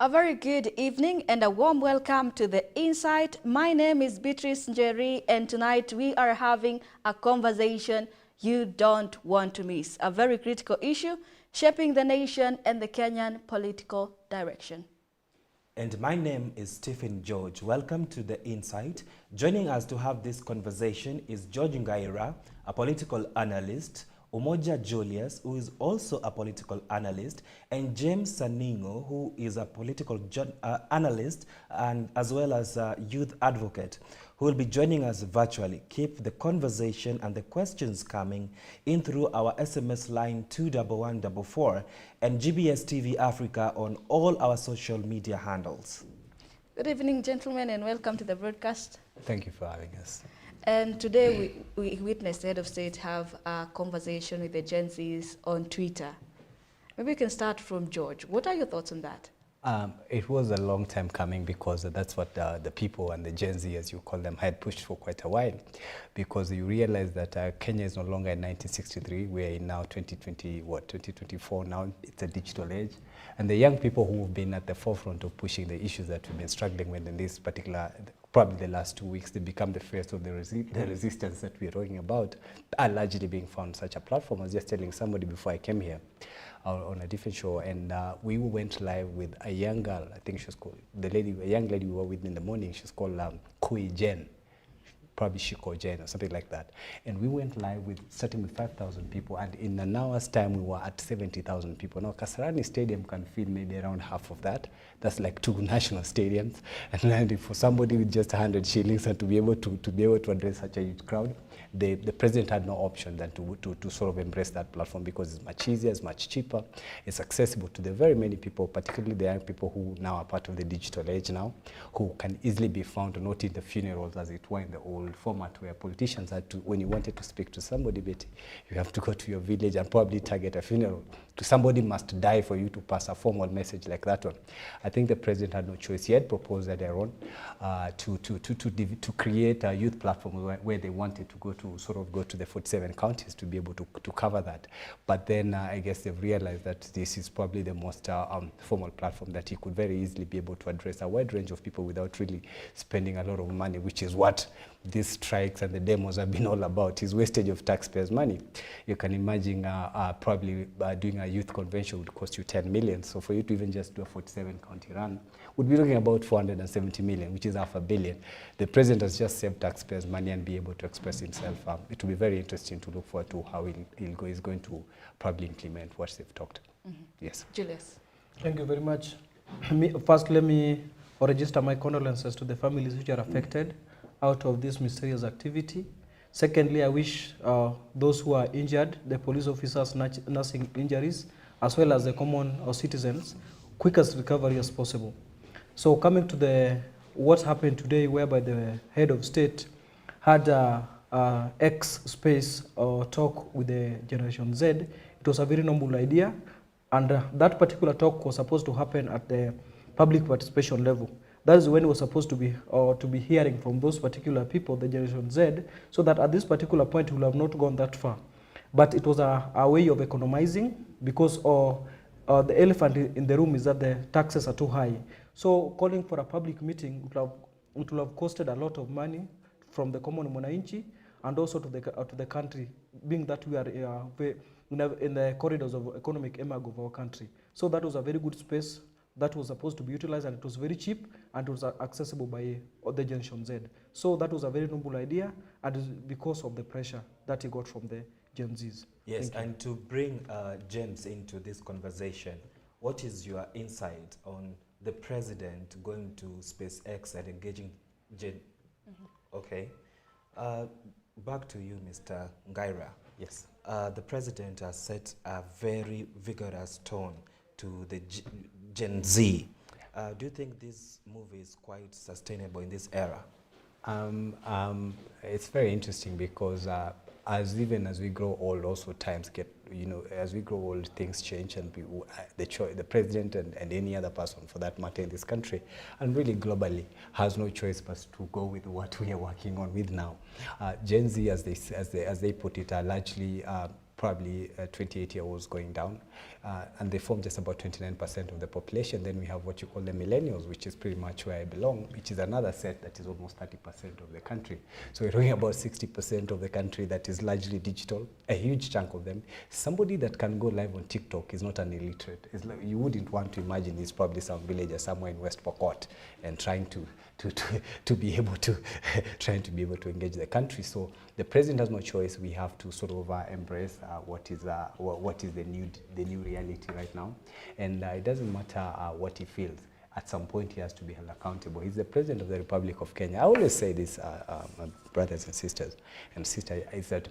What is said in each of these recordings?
A very good evening and a warm welcome to The Insight. My name is Beatrice Njeri, and tonight we are having a conversation you don't want to miss. A very critical issue shaping the nation and the Kenyan political direction. And my name is Stephen George. Welcome to The Insight. Joining us to have this conversation is George Ngaira, a political analyst, Umoja Julius, who is also a political analyst, and James Saningo, who is a political analyst and as well as a youth advocate, who will be joining us virtually. Keep the conversation and the questions coming in through our SMS line 21144 and GBS TV Africa on all our social media handles. Good evening, gentlemen, and welcome to the broadcast. Thank you for having us. And today we witnessed the head of state have a conversation with the Gen Zs on Twitter. Maybe we can start from George. What are your thoughts on that? It was a long time coming because that's what the people and the Gen Z, as you call them, had pushed for quite a while. Because you realize that Kenya is no longer in 1963. We are in now 2024 now. It's a digital age. And the young people who have been at the forefront of pushing the issues that we've been struggling with in this particular, probably the last 2 weeks, they become the face of the resistance that we're talking about, are largely being found on such a platform. I was just telling somebody before I came here on a different show, and we went live with a young girl. I think she was called, a young lady we were with in the morning, she's called Kui Jen. Probably Shiko Jen or something like that. And we went live starting with 5,000 people, and in an hour's time we were at 70,000 people. Now Kasarani Stadium can feed maybe around half of that. That's like 2 national stadiums. And then for somebody with just 100 shillings and to be able to address such a huge crowd, the president had no option than to sort of embrace that platform, because it's much easier, it's much cheaper, it's accessible to the very many people, particularly the young people who now are part of the digital age now, who can easily be found not in the funerals as it were in the old format where politicians had to, when you wanted to speak to somebody, Betty, you have to go to your village and probably target a funeral. Somebody must die for you to pass a formal message like that one. I think the president had no choice. He had proposed earlier on to create a youth platform where they wanted to go to the 47 counties to be able to cover that. But then I guess they've realized that this is probably the most formal platform that he could very easily be able to address a wide range of people without really spending a lot of money, which is what these strikes and the demos have been all about, is wastage of taxpayers' money. You can imagine probably doing a youth convention would cost you 10 million. So for you to even just do a 47 county run, would be looking about 470 million, which is $500 million. The president has just saved taxpayers' money and be able to express himself. It will be very interesting to look forward to how he's going to probably implement what they've talked. Mm-hmm. Yes. Julius. Thank you very much. First, let me register my condolences to the families which are affected out of this mysterious activity. Secondly, I wish those who are injured, the police officers nursing injuries, as well as the common citizens, quickest recovery as possible. So coming to what happened today, whereby the head of state had X space talk with the Generation Z, it was a very noble idea, and that particular talk was supposed to happen at the public participation level. That is when we're supposed to be hearing from those particular people, the Generation Z, so that at this particular point we'll have not gone that far. But it was a way of economizing, because the elephant in the room is that the taxes are too high. So calling for a public meeting would have costed a lot of money from the common mwananchi and also to the country, being that we are in the corridors of economic embargo of our country. So that was a very good space that was supposed to be utilized, and it was very cheap and it was accessible by the Generation Z. So that was a very noble idea, and because of the pressure that he got from the Gen Zs. Yes, and to bring James into this conversation, what is your insight on the president going to SpaceX and engaging Gen? Mm-hmm. Okay. Back to you, Mr. Ngaira. Yes. The president has set a very vigorous tone to the Gen Z. Do you think this move is quite sustainable in this era? It's very interesting because as we grow old, also times get, as we grow old, things change, and the president and any other person for that matter in this country, and really globally, has no choice but to go with what we are working on with now. Gen Z, as they put it, are largely probably 28-year-olds going down, and they form just about 29% of the population. Then we have what you call the millennials, which is pretty much where I belong, which is another set that is almost 30% of the country. So we're talking about 60% of the country that is largely digital, a huge chunk of them. Somebody that can go live on TikTok is not an illiterate. It's like, you wouldn't want to imagine he's probably some villager somewhere in West Pokot and trying to be able to trying to be able to engage the country. So the president has no choice. We have to sort of embrace what is the new reality right now, and it doesn't matter what he feels. At some point, he has to be held accountable. He's the president of the Republic of Kenya. I always say this, my brothers and sisters, is that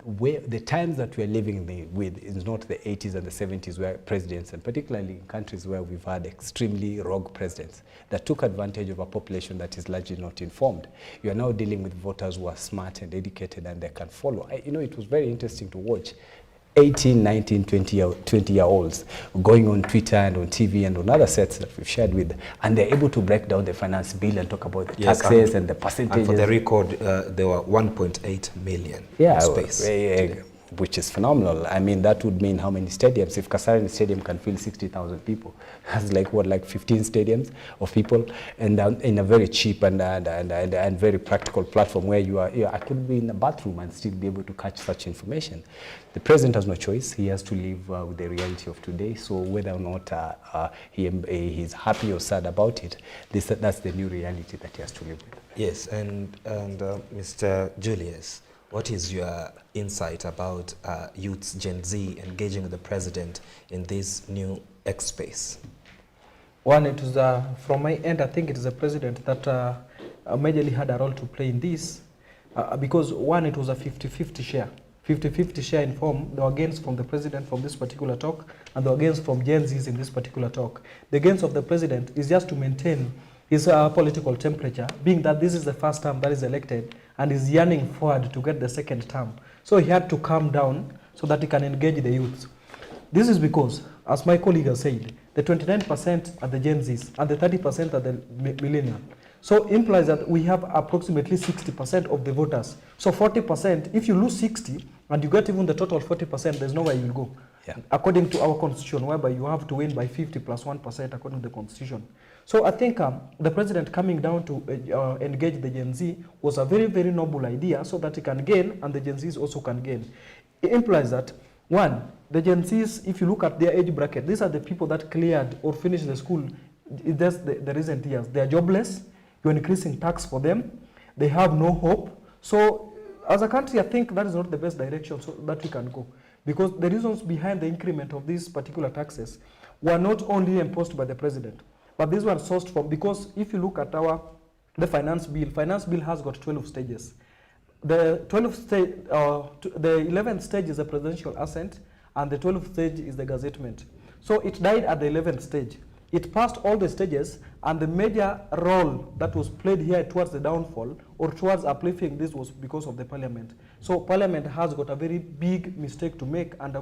the times that we're living with is not the 80s and the 70s where presidents, and particularly in countries where we've had extremely rogue presidents that took advantage of a population that is largely not informed. You are now dealing with voters who are smart and educated and they can follow. It was very interesting to watch 18, 19, 20-year-olds going on Twitter and on TV and on other sets that we've shared with, and they're able to break down the finance bill and talk about the taxes and the percentages. And for the record, there were 1.8 million space. Which is phenomenal. I mean, that would mean how many stadiums? If Kasarani Stadium can fill 60,000 people, that's like 15 stadiums of people, and in a very cheap and very practical platform where I could be in a bathroom and still be able to catch such information. The president has no choice. He has to live with the reality of today. So whether or not he's happy or sad about it, that's the new reality that he has to live with. Yes, and Mr. Julius, what is your insight about youths, Gen Z, engaging with the president in this new X space? One, it was from my end, I think it is the president that majorly had a role to play in this, because one, it was a 50-50 share. 50-50 share in form. There were gains from the president from this particular talk, and there were gains from Gen Zs in this particular talk. The gains of the president is just to maintain his political temperature, being that this is the first term that is elected and is yearning forward to get the second term. So he had to calm down so that he can engage the youths. This is because, as my colleague has said, the 29% are the Gen Zs and the 30% are the millennial. So implies that we have approximately 60% of the voters. So 40%, if you lose 60 and you get even the total 40%, there's nowhere you'll go. Yeah. According to our constitution, whereby you have to win by 50 plus 1% according to the constitution. So I think the president coming down to engage the Gen Z was a very, very noble idea so that he can gain and the Gen Zs also can gain. It implies that, one, the Gen Zs, if you look at their age bracket, these are the people that cleared or finished the school in the recent years. They are jobless, you're increasing tax for them, they have no hope. So as a country, I think that is not the best direction so that we can go. Because the reasons behind the increment of these particular taxes were not only imposed by the president, but these were sourced from, because if you look at the finance bill has got 12 stages. The 11th stage is the presidential assent, and the 12th stage is the gazettement. So it died at the 11th stage. It passed all the stages, and the major role that was played here towards the downfall or towards uplifting this was because of the parliament. So parliament has got a very big mistake to make and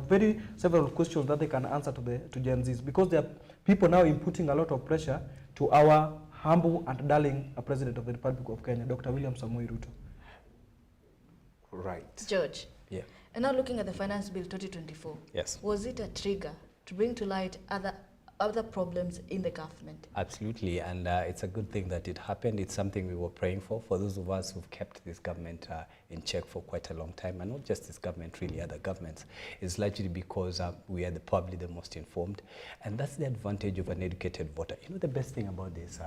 several questions that they can answer to Gen Zs, because there are people now inputting a lot of pressure to our humble and darling President of the Republic of Kenya, Dr. William Samoei Ruto. Right. George. Yeah. And now looking at the Finance Bill 2024. Yes. Was it a trigger to bring to light other problems in the government? Absolutely, and it's a good thing that it happened. It's something we were praying for those of us who've kept this government in check for quite a long time, and not just this government, really other governments. It's largely because we are probably the most informed, and that's the advantage of an educated voter. You know, the best thing about this,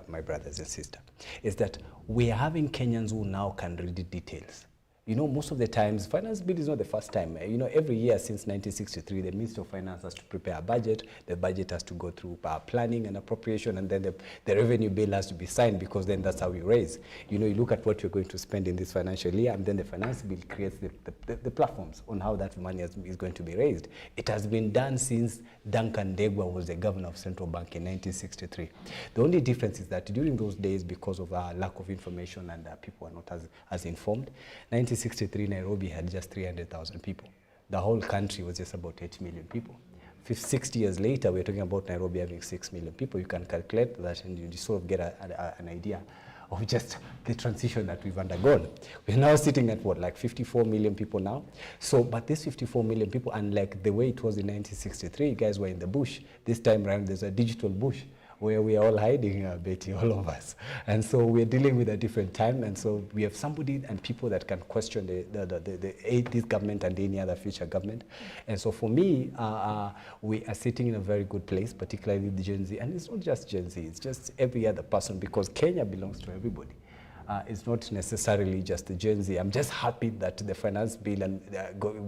my brothers and sisters, is that we are having Kenyans who now can read details. You know, most of the times, finance bill is not the first time. You know, every year since 1963, the Minister of Finance has to prepare a budget. The budget has to go through planning and appropriation, and then the revenue bill has to be signed, because then that's how we raise. You know, you look at what you're going to spend in this financial year, and then the finance bill creates the platforms on how that money is going to be raised. It has been done since Duncan Ndegwa was the governor of Central Bank in 1963. The only difference is that during those days, because of our lack of information and people are not as informed, 1963 Nairobi had just 300,000 people. The whole country was just about 8 million people. 60 years later, we're talking about Nairobi having 6 million people. You can calculate that and you sort of get an idea of just the transition that we've undergone. We're now sitting at what, like 54 million people now? So, but these 54 million people, unlike the way it was in 1963, you guys were in the bush. This time around, there's a digital bush where we are all hiding, Betty, all of us. And so we're dealing with a different time, and so we have somebody and people that can question this government and any other future government. And so for me, we are sitting in a very good place, particularly the Gen Z, and it's not just Gen Z, it's just every other person, because Kenya belongs to everybody. It's not necessarily just the Gen Z. I'm just happy that the finance bill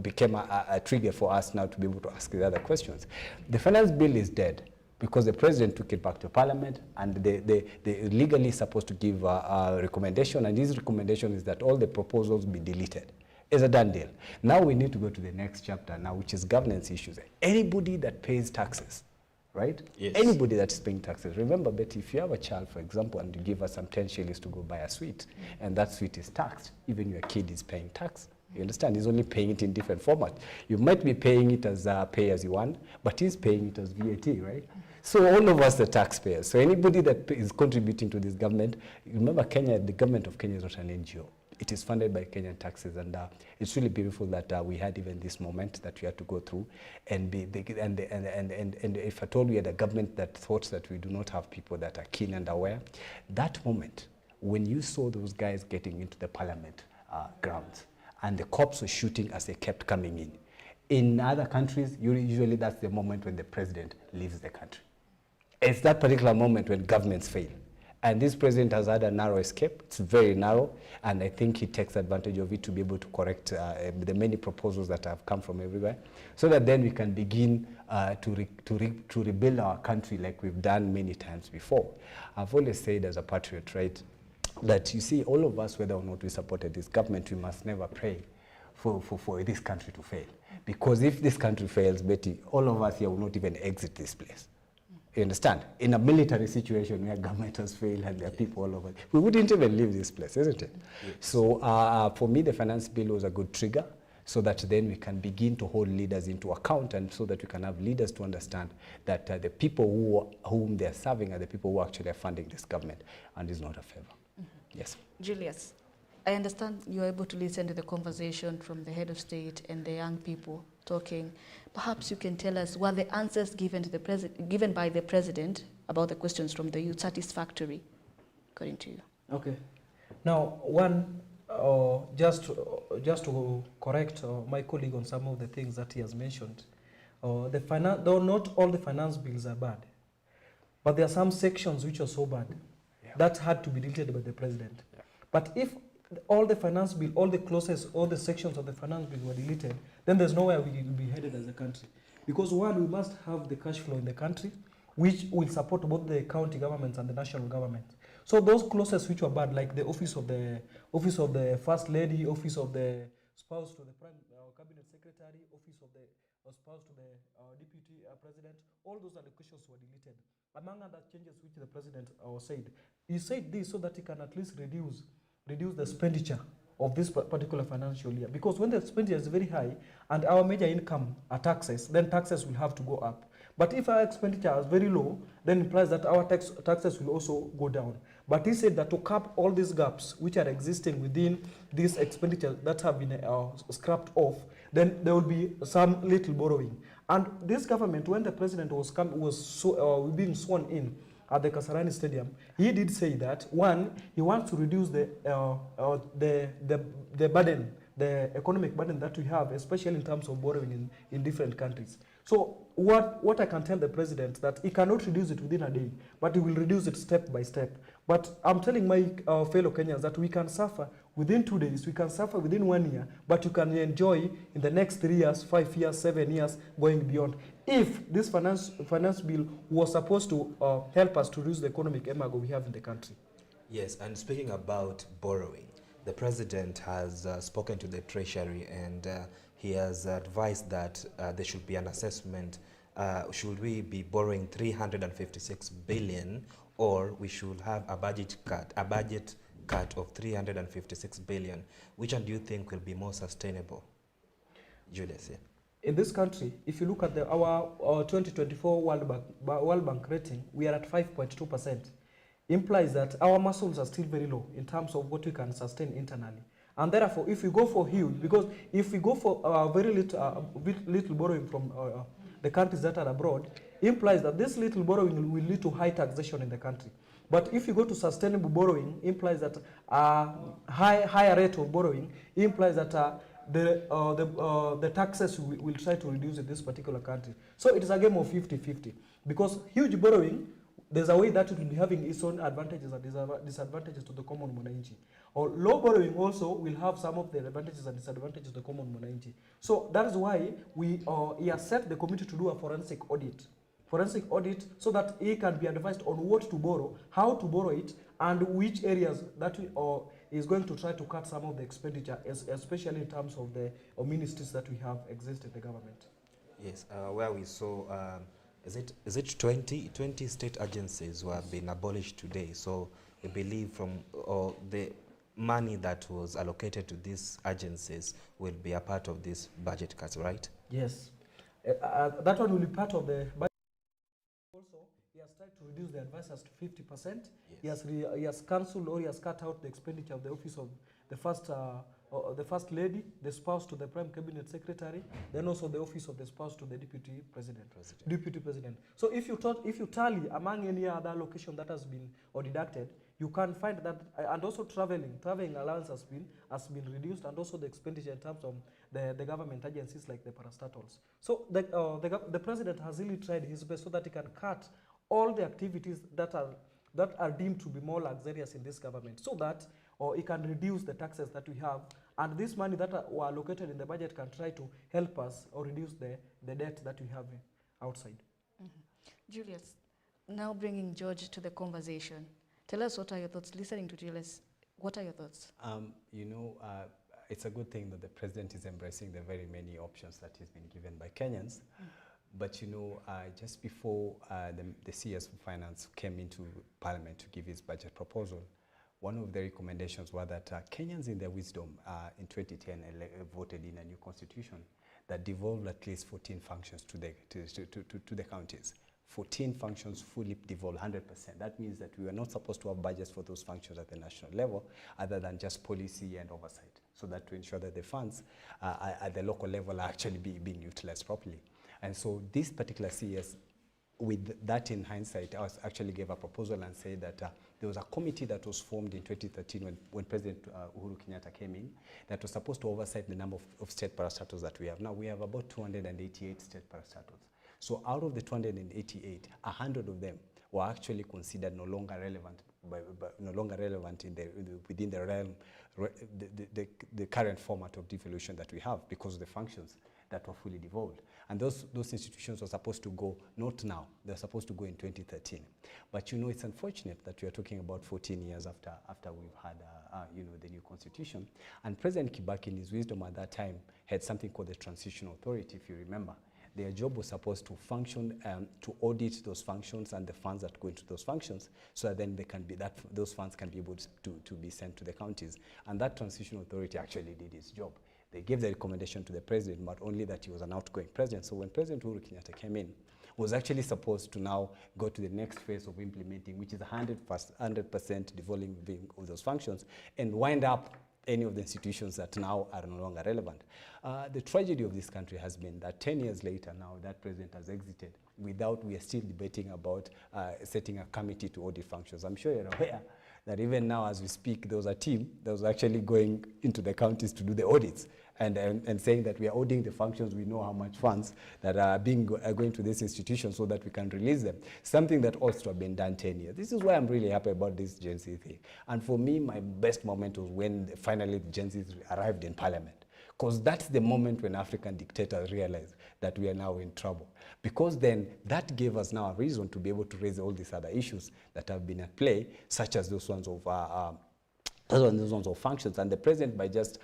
became a trigger for us now to be able to ask the other questions. The finance bill is dead, because the president took it back to parliament, and they legally supposed to give a recommendation, and his recommendation is that all the proposals be deleted. It's a done deal. Now we need to go to the next chapter now, which is governance issues. Anybody that pays taxes, right? Yes. Anybody that is paying taxes. Remember, Betty, if you have a child, for example, and you give us some 10 shillings to go buy a sweet, and that sweet is taxed, even your kid is paying tax. You understand? He's only paying it in different formats. You might be paying it as pay as you want, but he's paying it as VAT, right? So all of us are taxpayers. So anybody that is contributing to this government, remember Kenya, the government of Kenya is not an NGO. It is funded by Kenyan taxes, and it's really beautiful that we had even this moment that we had to go through, and if at all we had a government that thought that we do not have people that are keen and aware, that moment when you saw those guys getting into the parliament grounds, and the cops were shooting as they kept coming in other countries, usually that's the moment when the president leaves the country. It's that particular moment when governments fail. And this president has had a narrow escape. It's very narrow, and I think he takes advantage of it to be able to correct the many proposals that have come from everywhere, so that then we can begin to rebuild our country like we've done many times before. I've always said as a patriot, right, that you see, all of us, whether or not we supported this government, we must never pray for this country to fail. Because if this country fails, Betty, all of us here will not even exit this place. You understand? In a military situation where government has failed and there are people all over, we wouldn't even leave this place, isn't it? Yes. So for me, the finance bill was a good trigger, so that then we can begin to hold leaders into account, and so that we can have leaders to understand that the people whom they are serving are the people who actually are funding this government, and it's not a favor. Mm-hmm. Yes. Julius, I understand you're able to listen to the conversation from the head of state and the young people talking. Perhaps you can tell us, were the answers given to the given by the president about the questions from the youth satisfactory, according to you? Okay. Now, one, just to correct my colleague on some of the things that he has mentioned, though not all the finance bills are bad, but there are some sections which are so bad that had to be deleted by the president. Yeah. But if all the finance bill, all the clauses, all the sections of the finance bill were deleted, then there's nowhere we will be headed as a country. Because one, we must have the cash flow in the country, which will support both the county governments and the national government. So those clauses which were bad, like the office of the first lady, office of the spouse to the cabinet secretary, office of the spouse to the deputy president, all those allocations were deleted. Among other changes which the president said, he said this so that he can at least reduce the expenditure of this particular financial year. Because when the expenditure is very high and our major income are taxes, then taxes will have to go up. But if our expenditure is very low, then it implies that our taxes will also go down. But he said that to cap all these gaps which are existing within this expenditure that have been scrapped off, then there will be some little borrowing. And this government, when the president was being sworn in at the Kasarani Stadium, he did say that, one, he wants to reduce the burden, the economic burden that we have, especially in terms of borrowing in different countries. So what I can tell the president, that he cannot reduce it within a day, but he will reduce it step by step. But I'm telling my fellow Kenyans that we can suffer within 2 days, we can suffer within 1 year, but you can enjoy in the next 3 years, 5 years, 7 years, going beyond. If this finance bill was supposed to help us to reduce the economic embargo we have in the country. Yes, and speaking about borrowing, the president has spoken to the Treasury, and he has advised that there should be an assessment. Should we be borrowing 356 billion, or we should have a budget cut of 356 billion? Which one do you think will be more sustainable? Julius, yeah. In this country, if you look at our 2024 World Bank rating, we are at 5.2%. implies that our muscles are still very low in terms of what we can sustain internally. And therefore, if we go for huge, because if we go for very little borrowing from the countries that are abroad, implies that this little borrowing will lead to high taxation in the country. But if you go to sustainable borrowing, implies that higher rate of borrowing implies that the taxes will try to reduce in this particular country. So it is a game of 50-50. Because huge borrowing, there's a way that it will be having its own advantages and disadvantages to the common mwananchi. Or low borrowing also will have some of the advantages and disadvantages to the common mwananchi. So that is why we have set the committee to do a forensic audit so that he can be advised on what to borrow, how to borrow it, and which areas that is going to try to cut some of the expenditure, especially in terms of the ministries that we have exist in the government. Yes, where we saw, is it 20 state agencies were being abolished today. So we believe from the money that was allocated to these agencies will be a part of this budget cuts, right? Yes, that one will be part of the budget. Also, he has tried to reduce the advisors to 50%. Yes. He has cancelled or he has cut out the expenditure of the office of the first lady, the spouse to the prime cabinet secretary, then also the office of the spouse to the deputy president. So if you tally among any other allocation that has been or deducted, you can find that, and also traveling allowance has been reduced, and also the expenditure in terms of the government agencies like the parastatals. So the president has really tried his best so that he can cut all the activities that are deemed to be more luxurious in this government, so that he can reduce the taxes that we have, and this money that were allocated in the budget can try to help us or reduce the debt that we have outside. Julius, now bringing George to the conversation. Tell us, what are your thoughts? Listening to Julius, what are your thoughts? It's a good thing that the president is embracing the very many options that he's been given by Kenyans. But just before the CS for Finance came into Parliament to give his budget proposal, one of the recommendations was that Kenyans in their wisdom in 2010 voted in a new constitution that devolved at least 14 functions to the counties. 14 functions fully devolved, 100%. That means that we were not supposed to have budgets for those functions at the national level, other than just policy and oversight, so that to ensure that the funds at the local level are actually being utilized properly. And so this particular CS, with that in hindsight, I actually gave a proposal and said that there was a committee that was formed in 2013 when President Uhuru Kenyatta came in, that was supposed to oversight the number of state parastatals that we have. Now we have about 288 state parastatals. So out of the 288, 100 of them were actually considered no longer relevant, within the realm, the current format of devolution that we have, because of the functions that were fully devolved. And those institutions were supposed to go, not now, they're supposed to go in 2013. But it's unfortunate that we are talking about 14 years after we've had the new constitution. And President Kibaki, in his wisdom at that time, had something called the Transitional Authority, if you remember. Their job was supposed to function, to audit those functions and the funds that go into those functions, so that then those funds can be able to be sent to the counties. And that Transitional Authority actually did its job. They gave the recommendation to the president, but only that he was an outgoing president. So when President Uhuru Kenyatta came in, was actually supposed to now go to the next phase of implementing, which is 100% devolving of those functions, and wind up any of the institutions that now are no longer relevant. The tragedy of this country has been that 10 years later now, that president has exited we are still debating about setting a committee to audit functions. I'm sure you're aware that even now as we speak, there was a team that was actually going into the counties to do the audits and saying that we are auditing the functions, we know how much funds that are going to this institution so that we can release them. Something that ought to have been done 10 years. This is why I'm really happy about this Gen Z thing. And for me, my best moment was when finally the Gen Z arrived in Parliament. Because that's the moment when African dictators realized that we are now in trouble. Because then that gave us now a reason to be able to raise all these other issues that have been at play, such as those ones of functions. And the president, by just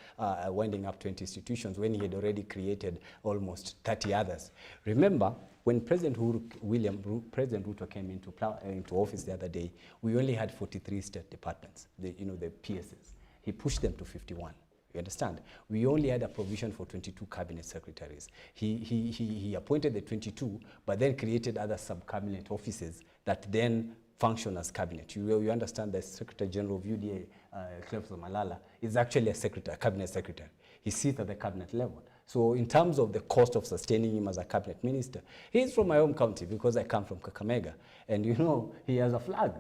winding up 20 institutions when he had already created almost 30 others. Remember, when President Ruto came into office the other day, we only had 43 state departments, the PSs. He pushed them to 51. You understand? We only had a provision for 22 cabinet secretaries. He appointed the 22, but then created other sub-cabinet offices that then function as cabinet. You understand the Secretary General of UDA, Cleophas Malala, is actually a cabinet secretary. He sits at the cabinet level. So in terms of the cost of sustaining him as a cabinet minister, he's from my home county because I come from Kakamega. And you know, he has a flag,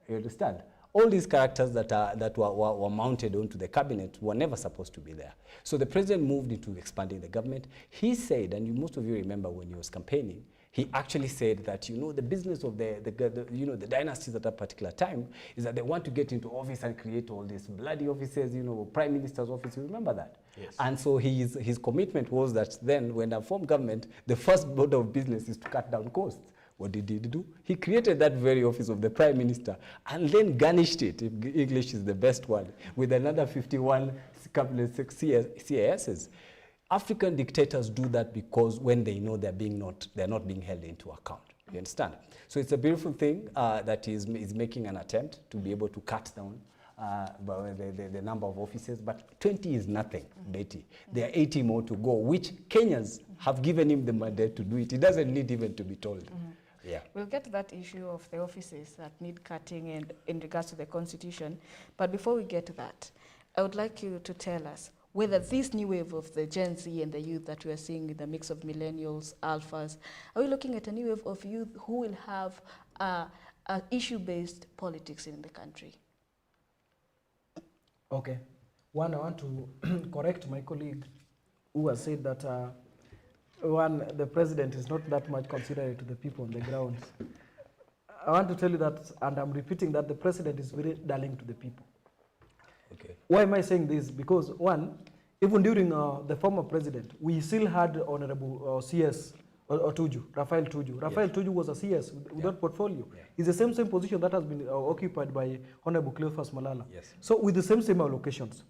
you understand? All these characters that were mounted onto the cabinet were never supposed to be there. So the president moved into expanding the government. He said, and most of you remember when he was campaigning, he actually said that, you know, the business of the dynasties at that particular time is that they want to get into office and create all these bloody offices, you know, prime minister's office. You remember that? Yes. And so his commitment was that then when I form government, the first order of business is to cut down costs. What did he do? He created that very office of the prime minister and then garnished it, if English is the best word, with another 51 CASs. African dictators do that because when they know they're not being held into account. You understand? So it's a beautiful thing that is making an attempt to be able to cut down the number of offices, but 20 is nothing, Betty. There are 80 more to go, which Kenyans have given him the mandate to do it. He doesn't need even to be told. Yeah. We'll get to that issue of the offices that need cutting and in regards to the constitution. But before we get to that, I would like you to tell us whether this new wave of the Gen Z and the youth that we are seeing in the mix of millennials, alphas, are we looking at a new wave of youth who will have issue-based politics in the country? Okay. One, I want to correct my colleague who has said that the president is not that much considerate to the people on the ground. I want to tell you that, and I'm repeating that, the president is very darling to the people. Okay. Why am I saying this? Because one, even during the former president, we still had Honorable CS Tuju, Raphael Tuju. Raphael Tuju was a CS without portfolio. Yeah. It's the same position that has been occupied by Honorable Cleophas Malala. Yes. So with the same allocations.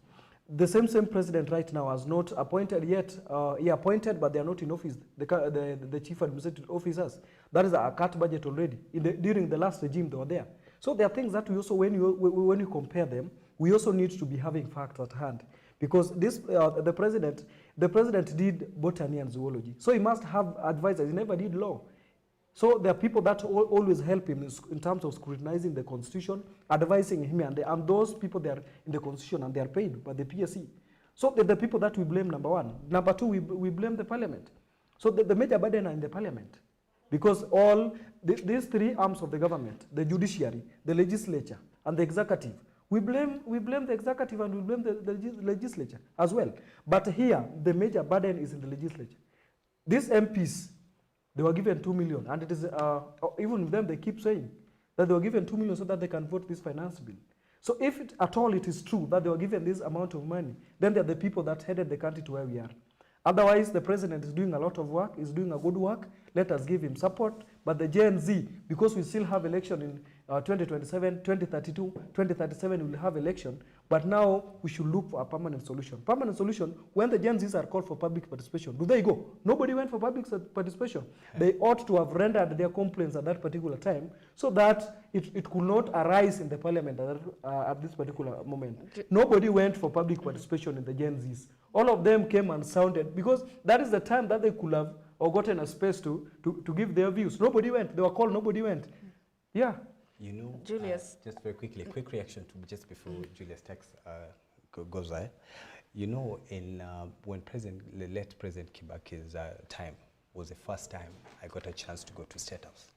The same president right now has not appointed yet. He appointed, but they are not in office. The chief administrative officers. That is a cut budget already. During the last regime, they were there. So there are things that we also, when you compare them, we also need to be having facts at hand, because this the president did botany and zoology, so he must have advisors. He never did law. So there are people that always help him in terms of scrutinizing the constitution, advising him, and those people, they are in the constitution and they are paid by the PSC. So the people that we blame, number one. Number two, we blame the parliament. So the major burden are in the parliament, because all these three arms of the government, the judiciary, the legislature, and the executive, we blame the executive and we blame the legislature as well. But here, the major burden is in the legislature. These MPs, they were given 2 million, and it is even them, they keep saying that they were given 2 million so that they can vote this finance bill. So if at all it is true that they were given this amount of money, then they're the people that headed the country to where we are. Otherwise, the president is doing a lot of work, is doing a good work. Let us give him support. But the Gen Z, because we still have election in 2027, 2032, 2037, we'll have election. But now we should look for a permanent solution. Permanent solution, when the Gen Zs are called for public participation, do they go? Nobody went for public participation. They ought to have rendered their complaints at that particular time so that it could not arise in the parliament at this particular moment. Nobody went for public participation in the Gen Zs. All of them came and sounded, because that is the time that they could have or gotten a space to give their views. Nobody went. They were called, nobody went. Yeah. You know, Julius. Just very quickly, quick reaction to just before Julius text goes there. You know, when late President Kibaki's time was the first time I got a chance to go to State House.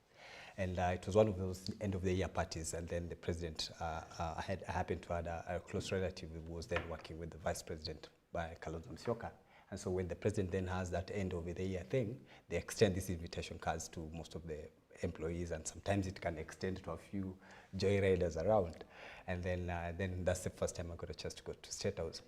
And it was one of those end of the year parties, and then the president, I happened to have a close relative who was then working with the vice president, by Kalonzo Musyoka. And so when the president then has that end of the year thing, they extend these invitation cards to most of the employees, and sometimes it can extend to a few joyriders around. And then that's the first time I got a chance to go to State House.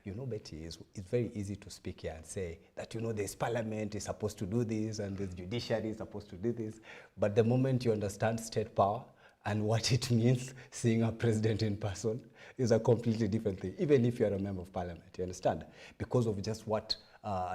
You know, Betty, it's very easy to speak here and say that, you know, this parliament is supposed to do this and this judiciary is supposed to do this. But the moment you understand state power and what it means, seeing a president in person is a completely different thing, even if you're a member of parliament, you understand? Because of just what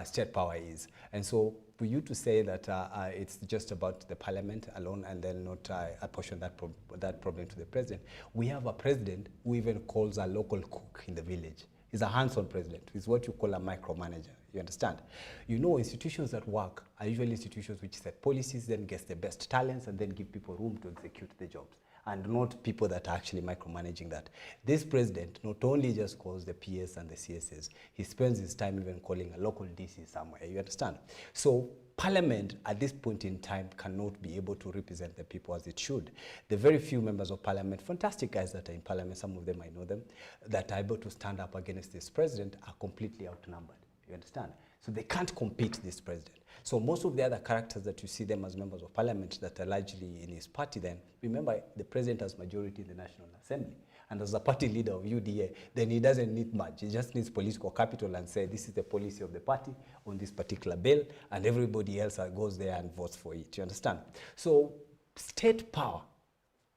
state power is. And so for you to say that it's just about the parliament alone and then not apportion that problem to the president, we have a president who even calls a local cook in the village. He's a hands-on president. He's what you call a micromanager. You understand? You know, institutions that work are usually institutions which set policies, then get the best talents, and then give people room to execute the jobs. and not people that are actually micromanaging that. This president not only just calls the PS and the CSs, he spends his time even calling a local DC somewhere, you understand? So Parliament at this point in time cannot be able to represent the people as it should. The very few members of Parliament, fantastic guys that are in Parliament, some of them I know them, that are able to stand up against this president are completely outnumbered, you understand? So they can't compete this president. So most of the other characters that you see them as members of Parliament that are largely in his party then, remember the president has majority in the National Assembly. And as a party leader of UDA, then he doesn't need much. He just needs political capital and say, this is the policy of the party on this particular bill, and everybody else goes there and votes for it, you understand? So state power,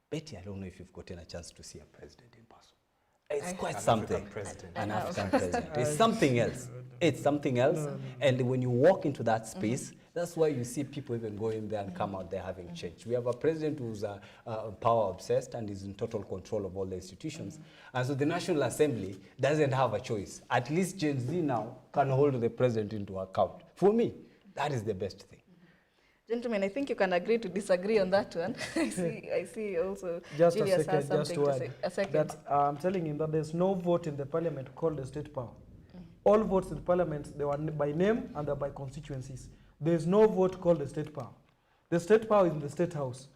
Betty, I don't know if you've gotten a chance to see a president in person. It's quite something. An African president. It's something else. It's something else. And when you walk into that space, that's why you see people even go in there and come out there having change. We have a president who's power obsessed and is in total control of all the institutions. And so the National Assembly doesn't have a choice. At least Gen Z now can hold the president into account. For me, that is the best thing. Gentlemen, I think you can agree to disagree on that one. I see also Just Julius a second, has something to say. A second. That I'm telling him that there's no vote in the parliament called the state power. All votes in parliament, they were by name and they're by constituencies. There's no vote called the state power. The state power is in the state house,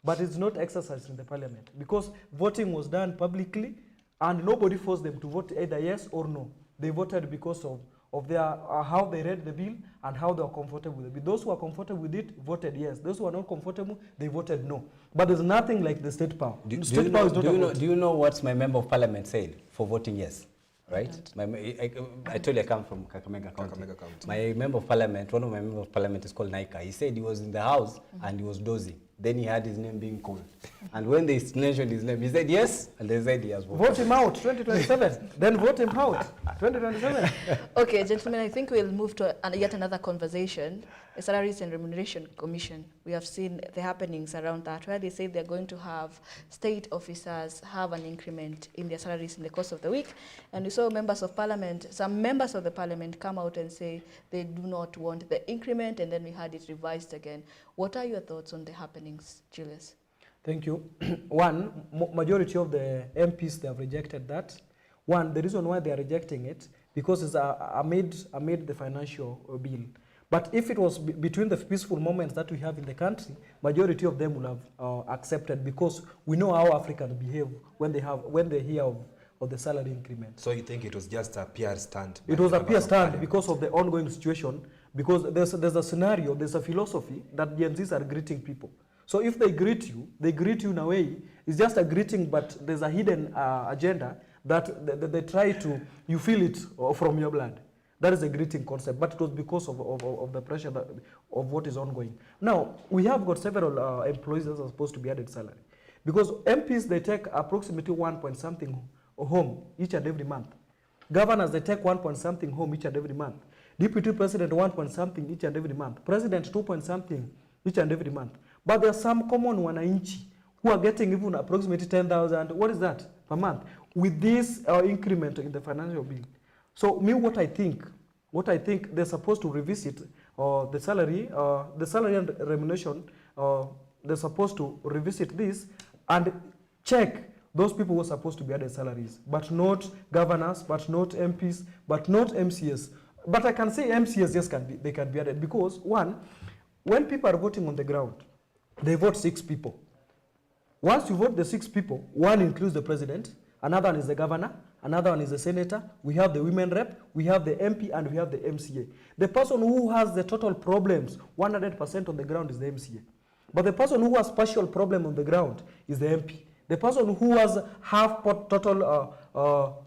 but it's not exercised in the parliament because voting was done publicly and nobody forced them to vote either yes or no. They voted because of their how they read the bill and how they were comfortable with it. Those who are comfortable with it voted yes. Those who are not comfortable, they voted no. But there's nothing like the state power. Do you know what my member of parliament said for voting yes? Right? I told you I come from Kakamega County. My member of parliament, one of my members of parliament is called Naika. He said he was in the house and he was dozing. Then he had his name being called. And when they mentioned his name, he said yes, and they said he has voted. Vote him out, 2027. Then vote him out, 2027. Okay, gentlemen, I think we'll move to yet another conversation, the Salaries and Remuneration Commission. We have seen the happenings around that, where they say they're going to have state officers have an increment in their salaries in the course of the week. And we saw members of parliament, some members of the parliament come out and say they do not want the increment, and then we had it revised again. What are your thoughts on the happenings, Julius? Thank you. One, majority of the MPs, they have rejected that. One, the reason why they are rejecting it, because it's amid the financial bill. But if it was between the peaceful moments that we have in the country, majority of them will have accepted, because we know how Africans behave when they hear of the salary increment. So you think it was just a PR stunt? It was a PR stunt because of the ongoing situation, because there's a scenario, there's a philosophy that Gen Zs are greeting people. So if they greet you in a way, it's just a greeting, but there's a hidden agenda that they try to, you feel it from your blood. That is a greeting concept, but it was because of the pressure of what is ongoing. Now, we have got several employees that are supposed to be added salary. Because MPs, they take approximately 1 point something home each and every month. Governors, they take 1 point something home each and every month. Deputy President, 1 point something each and every month. President, 2 point something each and every month. But there are some common wananchi who are getting even approximately 10,000, what is that, per month, with this increment in the financial bill. So me, what I think they're supposed to revisit the salary and remuneration, they're supposed to revisit this and check those people who are supposed to be added salaries, but not governors, but not MPs, but not MCS. But I can say MCS, yes, they can be added, because one, when people are voting on the ground, they vote 6 people. Once you vote the 6 people, one includes the president, another one is the governor, another one is the senator, we have the women rep, we have the MP, and we have the MCA. The person who has the total problems 100% on the ground is the MCA. But the person who has partial problem on the ground is the MP. The person who has half total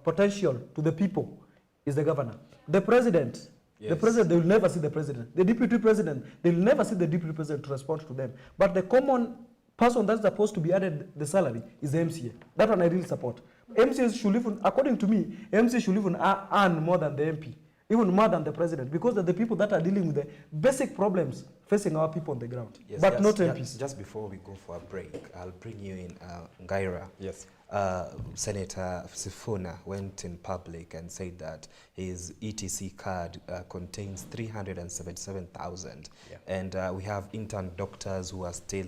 potential to the people is the governor. The president, the president, they will never see the president. The deputy president, they will never see the deputy president to respond to them. But the common person that's supposed to be added the salary is the MCA. That one I really support. MCAs should even, according to me, MCA should even earn more than the MP, even more than the president, because they're the people that are dealing with the basic problems facing our people on the ground, but not MPs. Just before we go for a break, I'll bring you in, Ngaira. Yes. Senator Sifuna went in public and said that his ETC card contains 377,000, and we have intern doctors who are still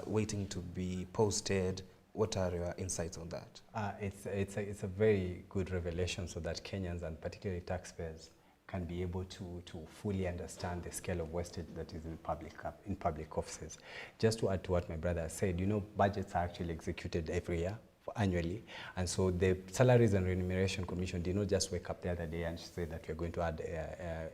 waiting to be posted. What are your insights on that? It's a very good revelation so that Kenyans and particularly taxpayers can be able to fully understand the scale of wastage that is in public offices. Just to add to what my brother said, you know, budgets are actually executed every year, annually, and so the Salaries and Remuneration Commission did not just wake up the other day and say that we're going to add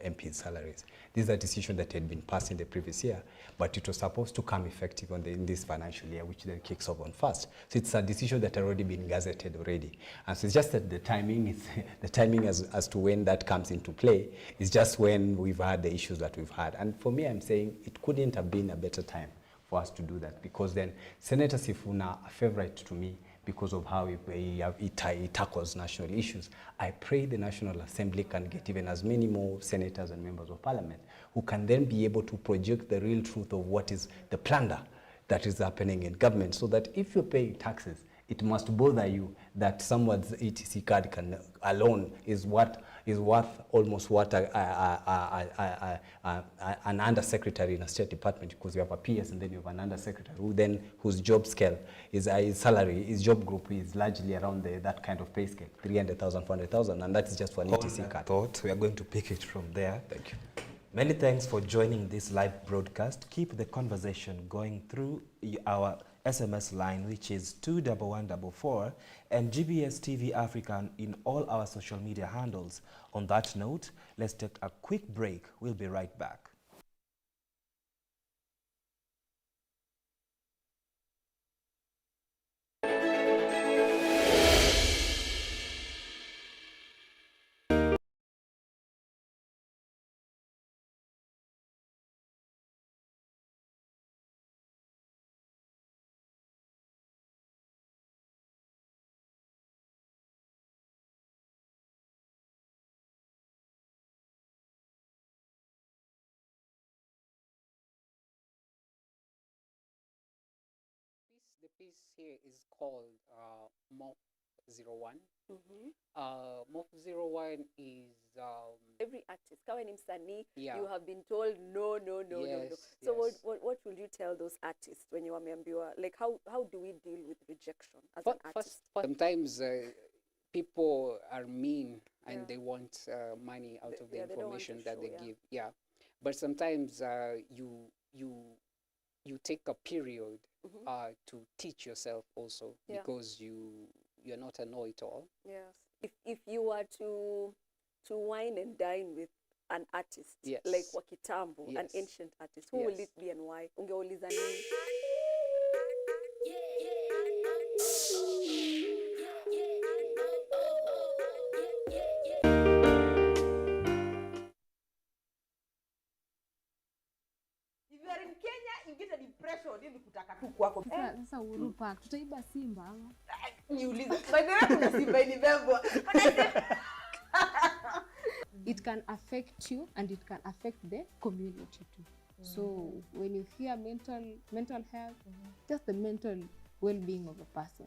MPs' salaries. This is a decision that had been passed in the previous year, but it was supposed to come effective in this financial year, which then kicks off on 1st. So it's a decision that had already been gazetted already, and so it's just that the timing is the timing as to when that comes into play is just when we've had the issues that we've had. And for me, I'm saying it couldn't have been a better time for us to do that, because then Senator Sifuna, a favorite to me, because of how he tackles national issues. I pray the National Assembly can get even as many more senators and members of parliament who can then be able to project the real truth of what is the plunder that is happening in government, so that if you're paying taxes, it must bother you that someone's ETC card alone is worth almost what an undersecretary in a state department, because you have a PS and then you have an undersecretary whose job scale his salary, his job group is largely around that kind of pay scale, 300,000, 400,000, and that is just for an ETC card. Thought we are going to pick it from there. Thank you. Many thanks for joining this live broadcast. Keep the conversation going through our SMS line, which is 21144, and GBS TV Africa in all our social media handles. On that note, let's take a quick break. We'll be right back. The piece here is called MOF 01. MOF 01 is every artist, kawa ni msanii, Yeah. you have been told no. Yes, So yes. what will you tell those artists when you wameambiwa, like how do we deal with rejection as Fir- an artist? Sometimes people are mean and Yeah. they want money out of the They don't want information to that show, they yeah. give. Yeah, but sometimes you take a period to teach yourself also, Yeah. because you're not a know-it-all. Yes. If you were to wine and dine with an artist, Yes. like Wakitambo, an Yes. ancient artist, who will Yes. it be and why? Ungeuliza nini? If you are in Kenya, you get a depression ili kutaka tu kwako. Sasa Uhuru Park tutaiba Simba ama? Niulize. By the way, kuna Simba inibebwa. It can affect you and it can affect the community too. So when you hear mental health, just the mental well-being of a person.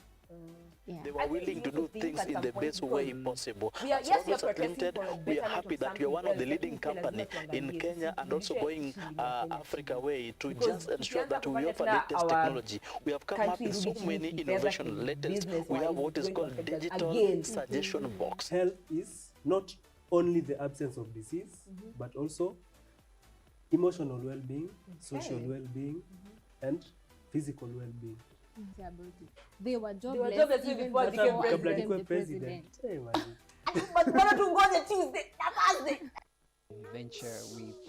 Yeah. They were willing to do things in the best way possible. We are- As yes, we are Always Limited, protesting for a we are betterment happy of that we are one of the something leading else, lakini company lazima in tuangalie Kenya and also sisi going tulishe Kenya Africa way to Because just ensure tukianza that we kufanya offer tena latest our technology. We have come up country with so really many changing, innovation business latest. wise, We have what it's is going to called affect us digital again. suggestion box. Health is not only the absence of disease, but also emotional well-being, social well-being, and physical well-being. Say about it. They were jobless, jobless even before they before became I Kabla became nikuwe the president. president. Hey, man. But bado tungoje Tuesday na Thursday. Venture with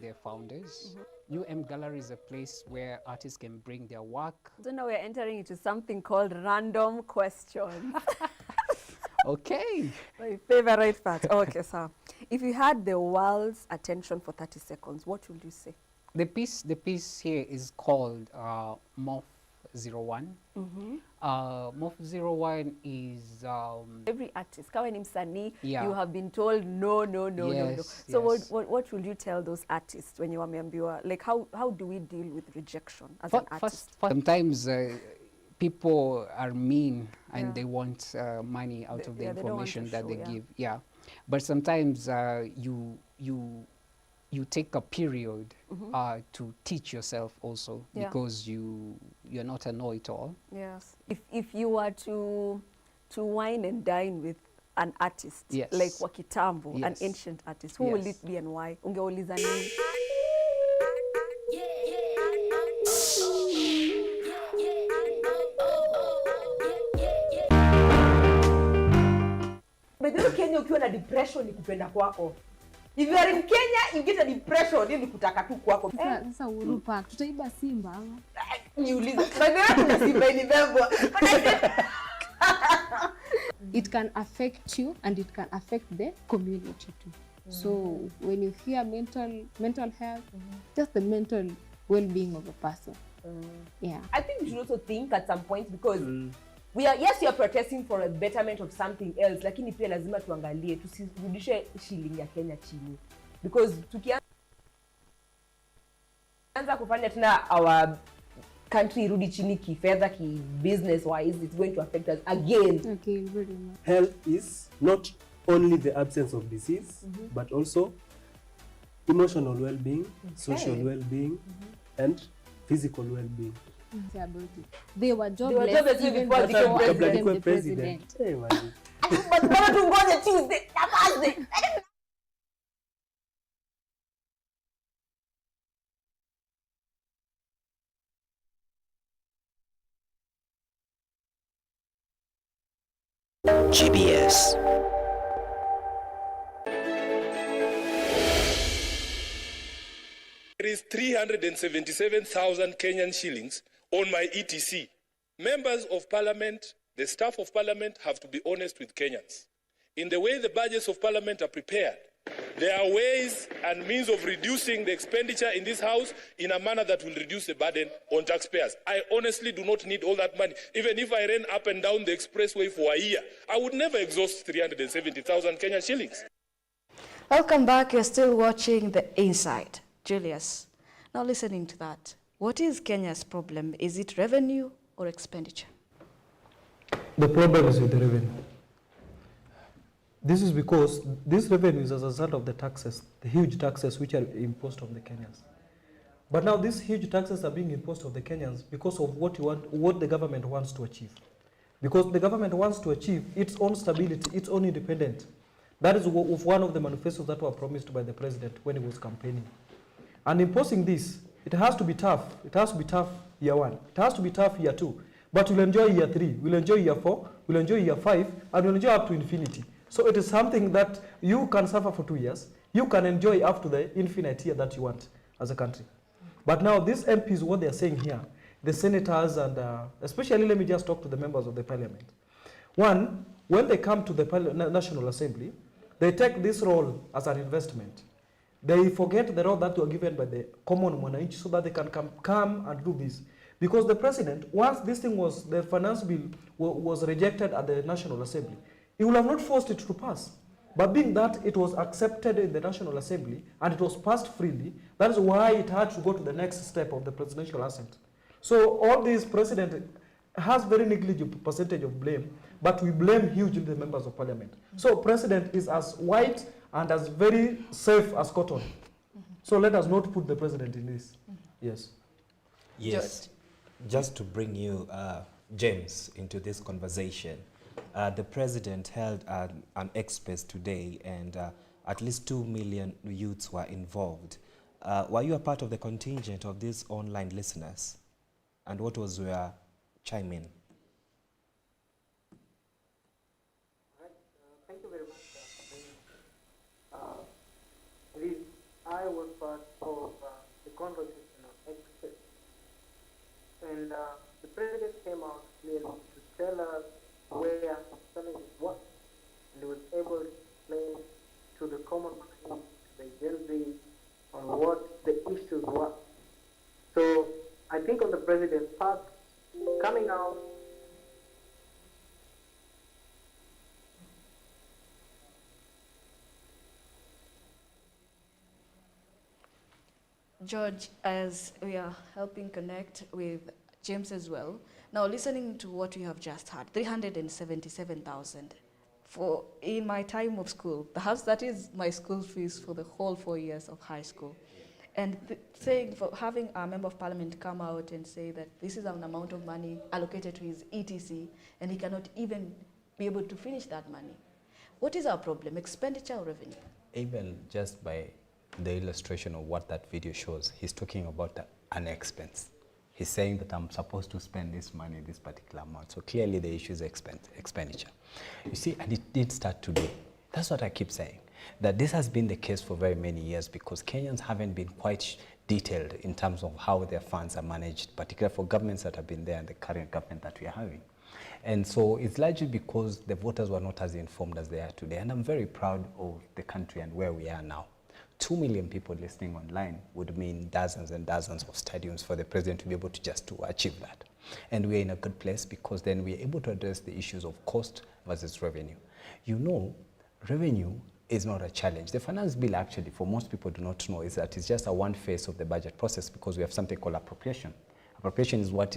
their founders. UM Gallery is a place where artists can bring their work. So now we're entering into something called random questions. Okay. My favorite part. Okay, so if you had the world's attention for 30 seconds, what would you say? The piece here is called MOF 01. MOF 01 is Every artist, kawa ni msanii, Yeah. you have been told no. Yes, So yes. what will you tell those artists when you wameambiwa, like how do we deal with rejection as an artist? Sometimes people are mean and Yeah. they want money out of the Yeah, they don't want to information that show, they yeah. give. Yeah, but sometimes you take a period to teach yourself also, because you're not a know-it-all. Yes. If you were to wine and dine with an artist, Yes. like Wakitambo, an Yes. ancient artist, who will it be and why? Ungeuliza nini? Bedhuru Kenya ukiwa na depression ni kupenda kwako. If you are in Kenya, you get a depression ni kutaka tu kwako. Sasa Uhuru Park tutaiba Simba ama? Niulize. Badala kuna Simba inibebwa. It can affect you and it can affect the community too. So when you hear mental health, just the mental well-being of a person. Yeah. I think we should also think at some point, because we are protesting for a betterment of something else, lakini pia lazima tuangalie tusirudishe shilingi ya Kenya chini, because tukianza kufanya tena our country irudi chini kifedha, ki business wise, it's going to affect us again. Okay, very much. Health is not only the absence of disease, but also emotional well-being, social well-being, and physical well-being. About it. They were jobless, jobless even before before they they became became the president. Hey, man. But bado tungoje Tuesday na Thursday. GBS. There is 377,000 Kenyan shillings on my ETC. Members of Parliament, the staff of Parliament have to be honest with Kenyans. In the way the budgets of Parliament are prepared, there are ways and means of reducing the expenditure in this House in a manner that will reduce the burden on taxpayers. I honestly do not need all that money. Even if I ran up and down the expressway for a year, I would never exhaust 370,000 Kenyan shillings. Welcome back. You're still watching The Inside. Julius, now listening to that, what is Kenya's problem? Is it revenue or expenditure? The problem is with the revenue. This is because this revenue is as a result of the taxes, the huge taxes which are imposed on the Kenyans. But now these huge taxes are being imposed on the Kenyans because of what the government wants to achieve. Because the government wants to achieve its own stability, its own independence. That is one of the manifestos that were promised by the president when he was campaigning. And imposing this, it has to be tough. It has to be tough year 1. It has to be tough year 2. But we'll enjoy year 3, we'll enjoy year 4, we'll enjoy year 5, and we'll enjoy up to infinity. So it is something that you can suffer for 2 years. You can enjoy up to the infinite year that you want as a country. But now these MPs, what they're saying here, the senators and especially, let me just talk to the members of the parliament. One, when they come to the National Assembly, they take this role as an investment. They forget the role that were given by the common mwananchi so that they can come and do this. Because the president, once this thing the finance bill was rejected at the National Assembly, he would have not forced it to pass. But being that it was accepted in the National Assembly and it was passed freely, that is why it had to go to the next step of the presidential assent. So all these president has very negligible percentage of blame, but we blame hugely the members of parliament. So president is as white and as very safe as cotton. So let us not put the president in this. Yes. Yes. Just to bring you, James, into this conversation, the president held an express today, and at least 2 million youths were involved. Were you a part of the contingent of these online listeners? And what was your chime in? Thank you very much. I was part of the conversation on X, and the president came out clearly to tell us where something was, and he was able to explain to the common man, the Gen Z, on what the issues were. So I think on the president's part, coming out. George, as we are helping connect with James as well, now listening to what we have just heard, 377,000 in my time of school, perhaps that is my school fees for the whole 4 years of high school. And saying, for having a member of parliament come out and say that this is an amount of money allocated to his ETC, and he cannot even be able to finish that money. What is our problem, expenditure or revenue? Even just by the illustration of what that video shows, he's talking about an expense. He's saying that I'm supposed to spend this money, this particular amount. So clearly the issue is expenditure. You see, and it did start today. That's what I keep saying, that this has been the case for very many years because Kenyans haven't been quite detailed in terms of how their funds are managed, particularly for governments that have been there and the current government that we are having. And so it's largely because the voters were not as informed as they are today. And I'm very proud of the country and where we are now. 2 million people listening online would mean dozens and dozens of stadiums for the president to be able to just to achieve that. And we're in a good place because then we're able to address the issues of cost versus revenue. You know, revenue is not a challenge. The finance bill actually, for most people do not know, is that it's just a one phase of the budget process because we have something called appropriation. Appropriation is what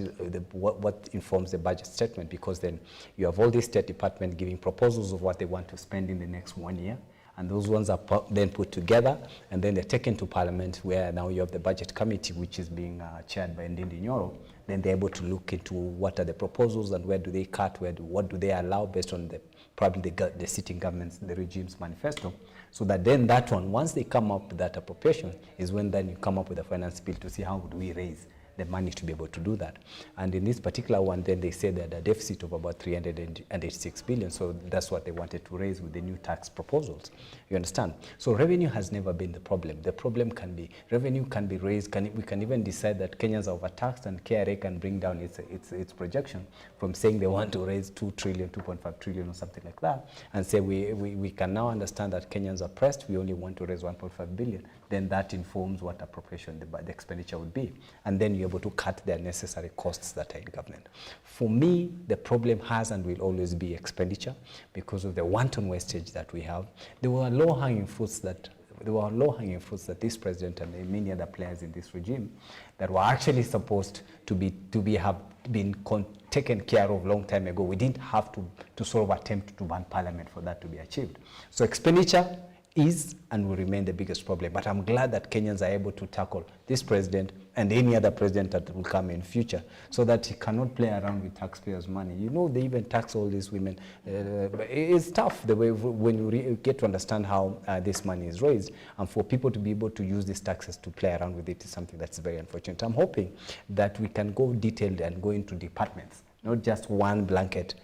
informs the budget statement because then you have all these state departments giving proposals of what they want to spend in the next 1 year. And those ones are then put together and then they're taken to Parliament where now you have the budget committee which is being chaired by Ndindi Nyoro. Then they're able to look into what are the proposals and where do they cut, what do they allow based on probably the sitting government's, the regime's manifesto. So that then that one, once they come up with that appropriation, is when then you come up with a finance bill to see how do we raise the money to be able to do that. And in this particular one, then they say that a deficit of about 386 billion. So that's what they wanted to raise with the new tax proposals. You understand? So revenue has never been the problem. The problem can be, revenue can be raised. We can even decide that Kenyans are overtaxed and KRA can bring down its projection from saying they want to raise 2 trillion, 2.5 trillion or something like that, and say we can now understand that Kenyans are pressed, we only want to raise 1.5 billion. Then that informs what appropriation the expenditure would be. And then you're able to cut the necessary costs that are in government. For me, the problem has and will always be expenditure because of the wanton wastage that we have. There were low-hanging fruits that this president and many other players in this regime that were actually supposed to have been taken care of a long time ago. We didn't have to sort of attempt to ban parliament for that to be achieved. So expenditure is and will remain the biggest problem. But I'm glad that Kenyans are able to tackle this president and any other president that will come in future so that he cannot play around with taxpayers' money. You know, they even tax all these women. It's tough the way when you get to understand how this money is raised, and for people to be able to use these taxes to play around with it is something that's very unfortunate. I'm hoping that we can go detailed and go into departments, not just one blanket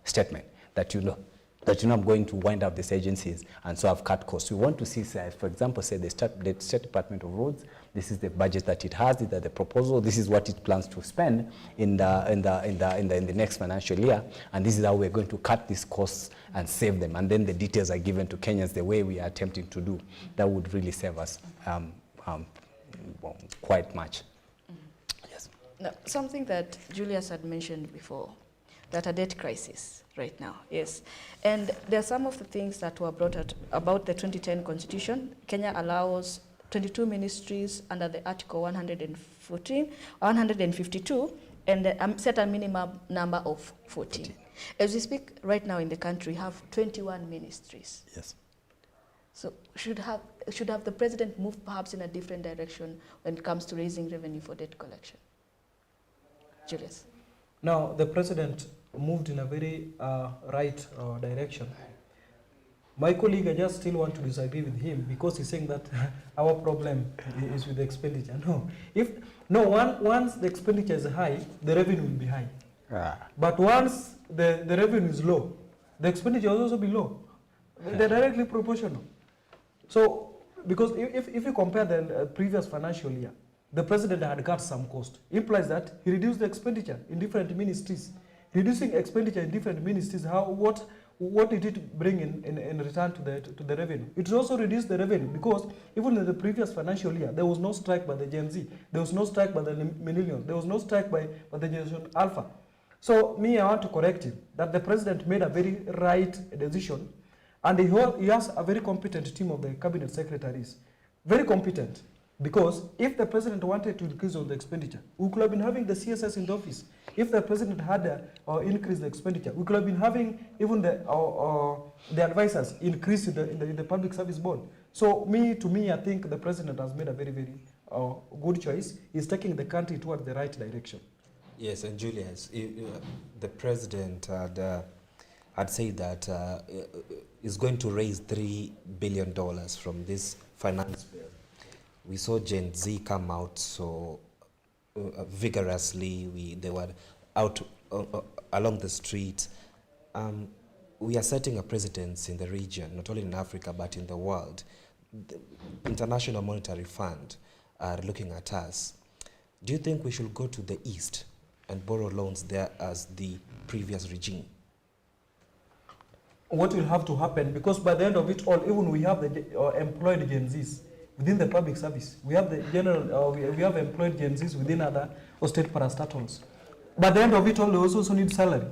statement that I'm going to wind up these agencies and so I've cut costs. We want to see, for example, say the State Department of Roads, this is the budget that it has, these are the proposal, this is what it plans to spend in the next financial year, and this is how we're going to cut these costs and save them. And then the details are given to Kenyans the way we are attempting to do. That would really save us quite much. Yes. Now, something that Julius had mentioned before, that a debt crisis right now, yes. And there are some of the things that were brought out about the 2010 Constitution. Kenya allows 22 ministries under the Article 152, and set a minimum number of 14. As we speak right now in the country, we have 21 ministries. Yes. So should have the president moved perhaps in a different direction when it comes to raising revenue for debt collection? Julius. Now, the president moved in a very right direction. My colleague, I just still want to disagree with him because he's saying that our problem is with the expenditure. No, once the expenditure is high, the revenue will be high. But once the revenue is low, the expenditure will also be low. They're directly proportional. So, because if you compare the previous financial year, the president had cut some cost. It implies that he reduced the expenditure in different ministries. Reducing expenditure in different ministries, what did it bring in return to the revenue? It also reduced the revenue because even in the previous financial year, there was no strike by the Gen Z, there was no strike by the millennials, there was no strike by the Generation Alpha. So I want to correct him that the president made a very right decision, and he has a very competent team of the cabinet secretaries, very competent. Because if the president wanted to increase on the expenditure, we could have been having the CSS in the office. If the president had increased the expenditure, we could have been having even the advisors increase in the public service board. So to me, I think the president has made a very, very good choice. He's taking the country towards the right direction. Yes, and Julius, the president had said that is going to raise $3 billion from this finance bill. We saw Gen Z come out so vigorously. They were out along the street. We are setting a precedence in the region, not only in Africa but in the world. The International Monetary Fund are looking at us. Do you think we should go to the East and borrow loans there as the previous regime? What will have to happen, because by the end of it all, even we have the employed Gen Zs within the public service. We have the general, we have employed Gen Zs within other state parastatals. By the end of it all, they also need salary.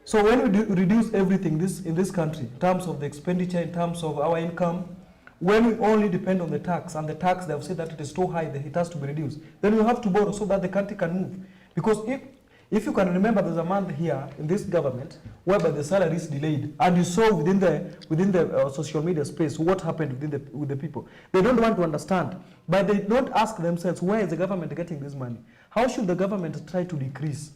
So when we reduce everything in this country, in terms of the expenditure, in terms of our income, when we only depend on the tax, and the tax they have said that it is too high, that it has to be reduced, then we have to borrow so that the country can move. Because if you can remember, there's a month here in this government whereby the salary is delayed, and you saw within the social media space what happened with the people. They don't want to understand, but they don't ask themselves, where is the government getting this money? How should the government try to decrease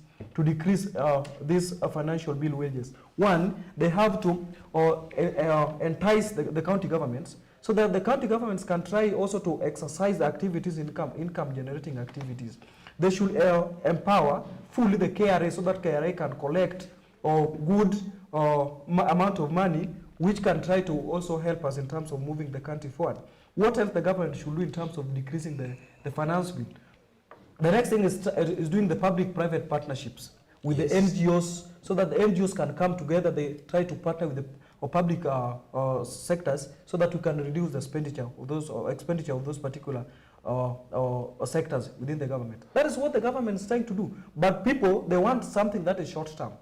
these financial bill wages? One, they have to entice the county governments, so that the county governments can try also to exercise activities, income generating activities. They should empower fully the KRA, so that KRA can collect a good amount of money, which can try to also help us in terms of moving the country forward. What else the government should do in terms of decreasing the finance bill? The next thing is doing the public-private partnerships with the NGOs, so that the NGOs can come together. They try to partner with the public sectors, so that we can reduce the expenditure of those particular sectors within the government. That is what the government is trying to do. But people, they want something that is short term.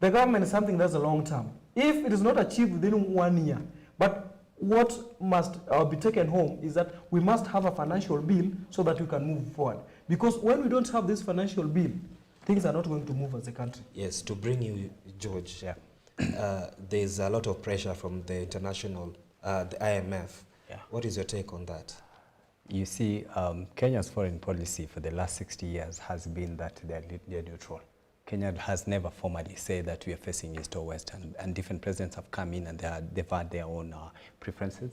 The government is something that's a long term. If it is not achieved within 1 year, but what must be taken home is that we must have a financial bill so that we can move forward. Because when we don't have this financial bill, things are not going to move as a country. Yes, to bring you, George, there's a lot of pressure from the international, the IMF. Yeah. What is your take on that? You see, Kenya's foreign policy for the last 60 years has been that they're neutral. Kenya has never formally said that we are facing East or West, and different presidents have come in and they've had their own preferences.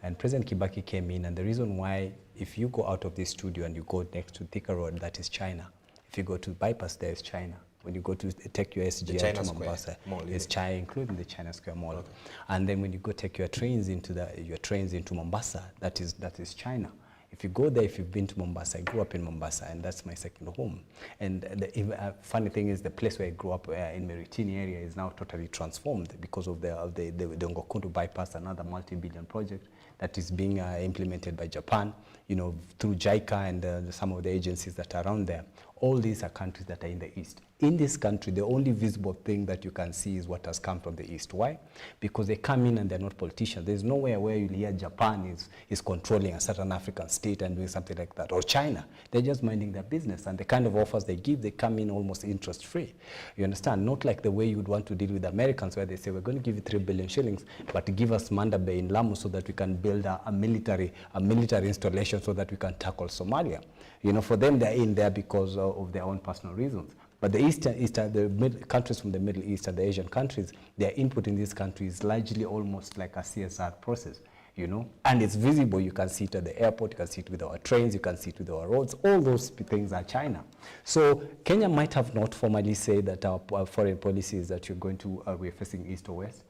And President Kibaki came in, and the reason why, if you go out of this studio and you go next to Thika Road, that is China. If you go to bypass, there is China. When you go to take your SGR to Mombasa, it's China, including the China Square Mall. Okay. And then when you go take your trains into Mombasa, that is China. If you go there, if you've been to Mombasa, I grew up in Mombasa, and that's my second home. And the funny thing is, the place where I grew up in Meritini area is now totally transformed because of the Ngokundu bypass, another multi-billion project that is being implemented by Japan, through JICA and some of the agencies that are around there. All these are countries that are in the East. In this country, the only visible thing that you can see is what has come from the East. Why? Because they come in and they're not politicians. There's nowhere where you'll hear Japan is controlling a certain African state and doing something like that, or China. They're just minding their business, and the kind of offers they give, they come in almost interest-free. You understand? Not like the way you would want to deal with the Americans, where they say, we're going to give you 3 billion shillings, but give us Manda Bay in Lamu so that we can build a military installation so that we can tackle Somalia. For them, they're in there because of their own personal reasons. But the countries from the Middle East and the Asian countries, their input in these countries is largely almost like a CSR process, and it's visible. You can see it at the airport, you can see it with our trains, you can see it with our roads. All those things are China. So Kenya might have not formally said that our foreign policy is that we're facing East or West.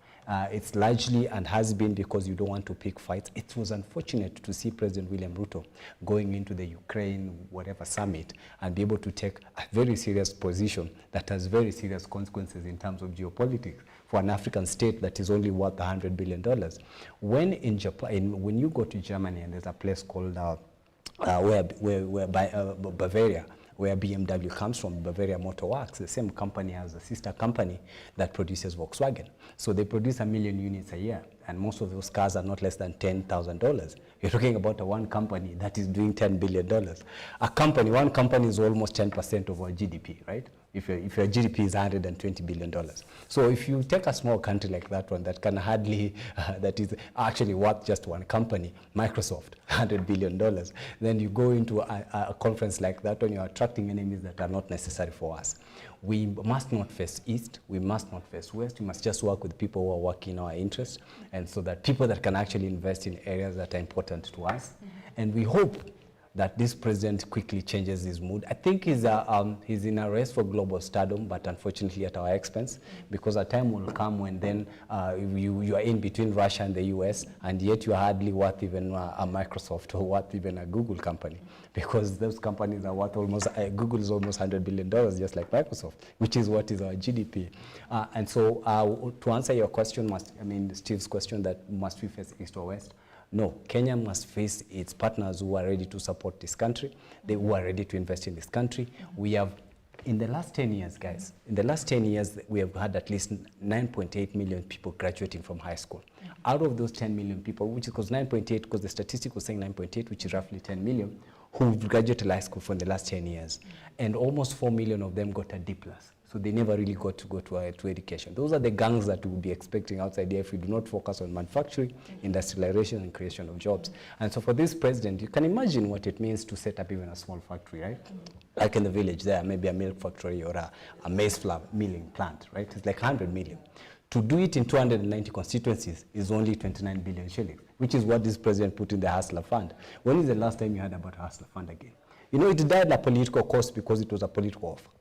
It's largely and has been because you don't want to pick fights. It was unfortunate to see President William Ruto going into the Ukraine summit and be able to take a very serious position that has very serious consequences in terms of geopolitics for an African state that is only worth $100 billion. When in Japan, when you go to Germany, and there's a place called Bavaria, where BMW comes from, Bavaria Motor Works, the same company has a sister company that produces Volkswagen. So they produce 1 million units a year, and most of those cars are not less than $10,000. You're talking about one company that is doing $10 billion. One company is almost 10% of our GDP, right? If your GDP is $120 billion. So if you take a small country like that one that can hardly, that is actually worth just one company, Microsoft, $100 billion, then you go into a conference like that one, you're attracting enemies that are not necessary for us. We must not face East, we must not face West, we must just work with people who are working in our interests, and so that people that can actually invest in areas that are important to us. And we hope that this president quickly changes his mood. I think he's in a race for global stardom, but unfortunately at our expense, because a time will come when then you are in between Russia and the US, and yet you are hardly worth even a Microsoft or worth even a Google company, because those companies are worth almost, Google is almost $100 billion, just like Microsoft, which is what is our GDP. And so to answer your question, Steve's question, that must we face East or West? No, Kenya must face its partners who are ready to support this country, who are ready to invest in this country. We have, in the last 10 years, guys, in the last 10 years, we have had at least 9.8 million people graduating from high school. Out of those 10 million people, which is 9.8, because the statistic was saying 9.8, which is roughly 10 million, who graduated high school for the last 10 years. And almost 4 million of them got a D+. So they never really got to go to education. Those are the gangs that we will be expecting outside here if we do not focus on manufacturing, industrialization, and creation of jobs. And so for this president, you can imagine what it means to set up even a small factory, right? Like in the village there, maybe a milk factory or a maize flour milling plant, right? It's like 100 million. To do it in 290 constituencies is only 29 billion shillings, which is what this president put in the Hustler Fund. When is the last time you heard about Hustler Fund again? You know, it died a political cost because it was a political offer.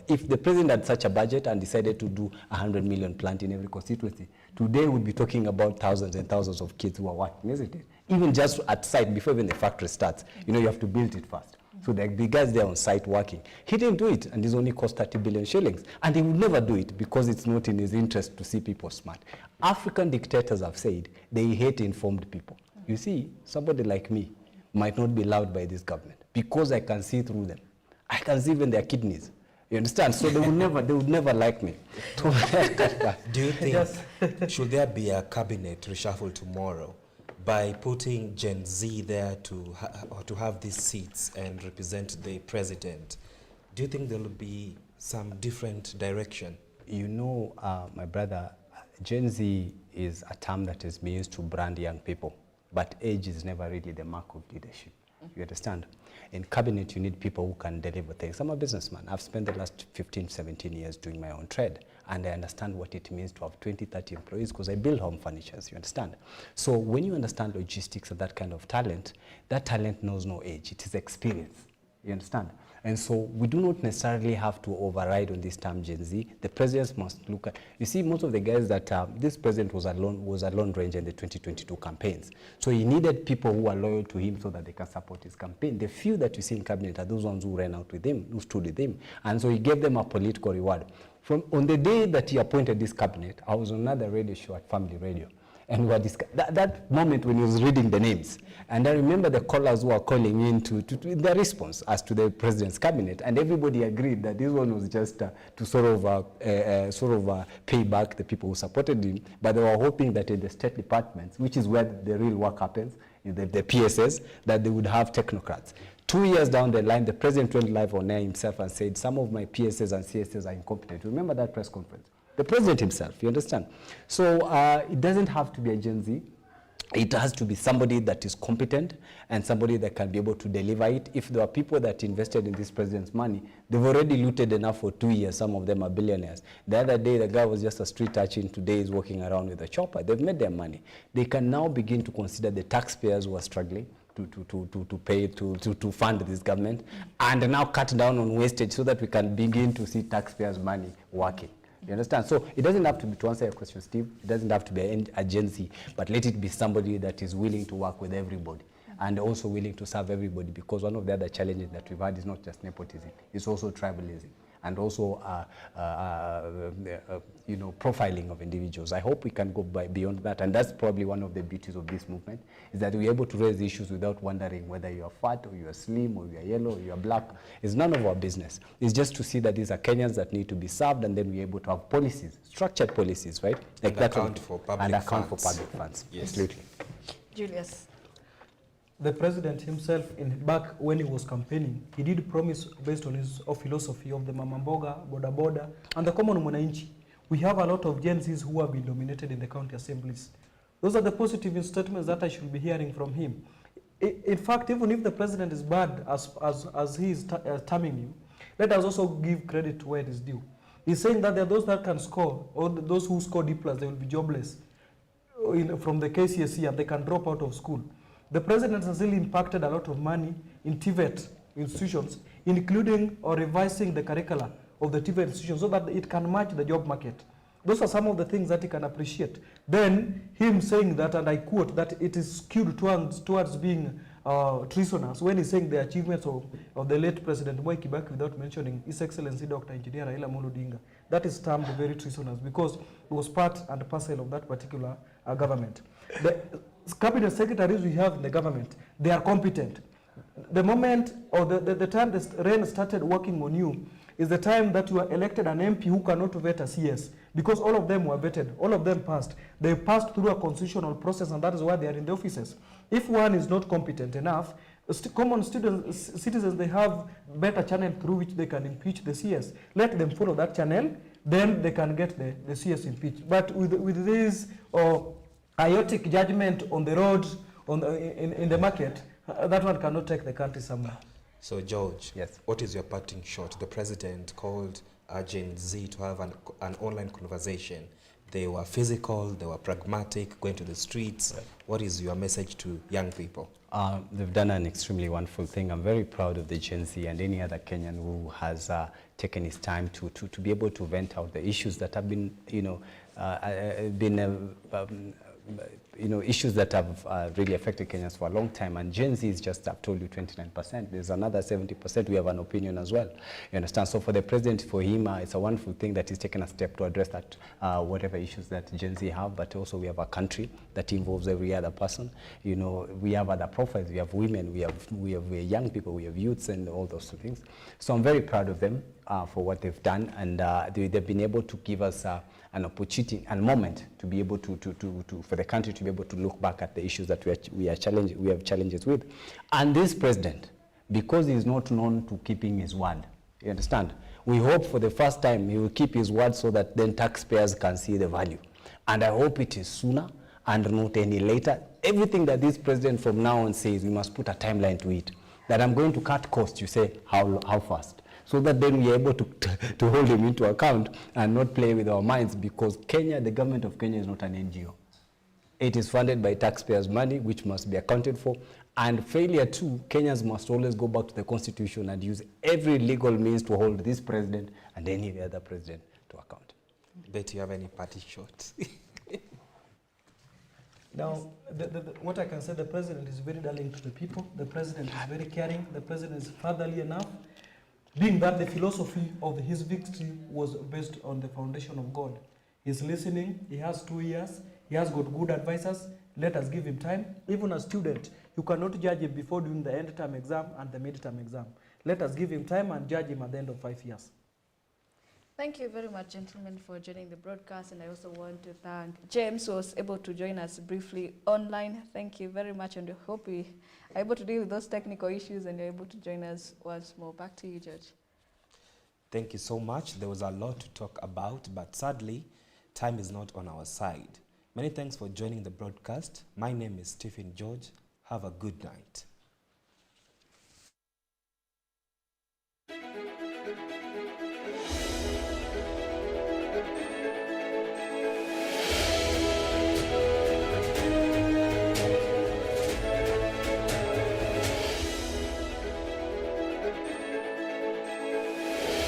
If the president had such a budget and decided to do 100 million plant in every constituency, today we'd be talking about thousands and thousands of kids who are working, isn't it? Even just at site, before even the factory starts, you know, you have to build it first. So the guys there on site working. He didn't do it, and this only cost 30 billion shillings. And he would never do it because it's not in his interest to see people smart. African dictators have said they hate informed people. You see, somebody like me might not be loved by this government because I can see through them. I can see even their kidneys. You understand? So they would never like me. Do you think, should there be a cabinet reshuffle tomorrow by putting Gen Z there to have these seats and represent the president? Do you think there will be some different direction? You know, my brother, Gen Z is a term that is used to brand young people, but age is never really the mark of leadership. You understand? In cabinet, you need people who can deliver things. I'm a businessman. I've spent the last 15, 17 years doing my own trade, and I understand what it means to have 20, 30 employees because I build home furnitures, you understand? So when you understand logistics and that kind of talent, that talent knows no age. It is experience, you understand? And so we do not necessarily have to override on this term Gen Z. The presidents must look at, you see, most of the guys that this president was a lone ranger in the 2022 campaigns. So he needed people who are loyal to him so that they can support his campaign. The few that you see in cabinet are those ones who ran out with him, who stood with him. And so he gave them a political reward. On the day that he appointed this cabinet, I was on another radio show at Family Radio. And we were that moment when he was reading the names. And I remember the callers who were calling in to their response as to the president's cabinet. And everybody agreed that this one was just to sort of pay back the people who supported him. But they were hoping that in the state departments, which is where the real work happens, in the PSS, that they would have technocrats. 2 years down the line, the president went live on air himself and said, some of my PSS and CSS are incompetent. Remember that press conference? The president himself, you understand? So it doesn't have to be a Gen Z. It has to be somebody that is competent and somebody that can be able to deliver it. If there are people that invested in this president's money, they've already looted enough for 2 years. Some of them are billionaires. The other day, the guy was just a street urchin. Today, he's walking around with a chopper. They've made their money. They can now begin to consider the taxpayers who are struggling to pay, to fund this government, and now cut down on wastage so that we can begin to see taxpayers' money working. You understand? So it doesn't have to be, to answer your question, Steve, it doesn't have to be an agency, but let it be somebody that is willing to work with everybody and also willing to serve everybody, because one of the other challenges that we've had is not just nepotism, it's also tribalism and also profiling of individuals. I hope we can go beyond that, and that's probably one of the beauties of this movement, is that we're able to raise issues without wondering whether you're fat or you're slim or you're yellow or you're black. It's none of our business. It's just to see that these are Kenyans that need to be served, and then we're able to have policies, structured policies, right? Like and account for public funds. Yes. Absolutely. Julius. the president himself, back when he was campaigning, he did promise based on his philosophy of the Mama Mboga, Boda Boda, and the common mwananchi. We have a lot of Gen Zs who have been nominated in the county assemblies. Those are the positive statements that I should be hearing from him. In fact, even if the president is bad as he is terming you, let us also give credit to where it is due. He's saying that there are those that can score, or those who score D+, they will be jobless from the KCSE and they can drop out of school. The president has really impacted a lot of money in TVET institutions, including or revising the curricula of the TVET institutions so that it can match the job market. Those are some of the things that he can appreciate. Then him saying that, and I quote, that it is skewed towards being treasonous when he's saying the achievements of the late President Mwai Kibaki without mentioning His Excellency Dr. Engineer Raila Amolo Odinga. That is termed very treasonous because it was part and parcel of that particular government. The cabinet secretaries we have in the government, they are competent. The moment or the time the rain started working on you is the time that you are elected an MP who cannot vet a CS, because all of them were vetted, all of them passed. They passed through a constitutional process, and that is why they are in the offices. If one is not competent enough, common citizens, they have better channel through which they can impeach the CS. Let them follow that channel, then they can get the CS impeached. But with this chaotic judgment on the road, in the market, that one cannot take the country somewhere. So, George, yes, what is your parting shot? The president called Gen Z to have an online conversation. They were physical, they were pragmatic, going to the streets. Right. What is your message to young people? They've done an extremely wonderful thing. I'm very proud of the Gen Z and any other Kenyan who has taken his time to be able to vent out the issues that have been, issues that have really affected Kenyans for a long time. And Gen Z is just, I've told you, 29%. There's another 70% we have an opinion as well. You understand? So for the president, for him, it's a wonderful thing that he's taken a step to address that, whatever issues that Gen Z have, but also we have a country that involves every other person. You know, we have other profiles, we have women, we have young people, we have youths and all those things. So I'm very proud of them for what they've done, and they've been able to give us an opportunity and moment to be able for the country to be able to look back at the issues that we have challenges with. And this president, because he is not known to keeping his word, you understand? We hope for the first time he will keep his word so that then taxpayers can see the value. And I hope it is sooner and not any later. Everything that this president from now on says, we must put a timeline to it. That I'm going to cut costs, you say, how fast? So that then we are able to hold him into account and not play with our minds, because Kenya, the government of Kenya is not an NGO. It is funded by taxpayers' money, which must be accounted for. And failure too, Kenyans must always go back to the constitution and use every legal means to hold this president and any other president to account. Bet you have any party shots? Now, what I can say, the president is very darling to the people. The president is very caring. The president is fatherly enough. Being that the philosophy of his victory was based on the foundation of God. He's listening, he has 2 years, he has got good advisors, let us give him time. Even a student, you cannot judge him before doing the end-term exam and the mid-term exam. Let us give him time and judge him at the end of 5 years. Thank you very much, gentlemen, for joining the broadcast, and I also want to thank James, who was able to join us briefly online. Thank you very much, and I hope we are able to deal with those technical issues and you're able to join us once more. Back to you, George. Thank you so much. There was a lot to talk about, but sadly, time is not on our side. Many thanks for joining the broadcast. My name is Stephen George. Have a good night.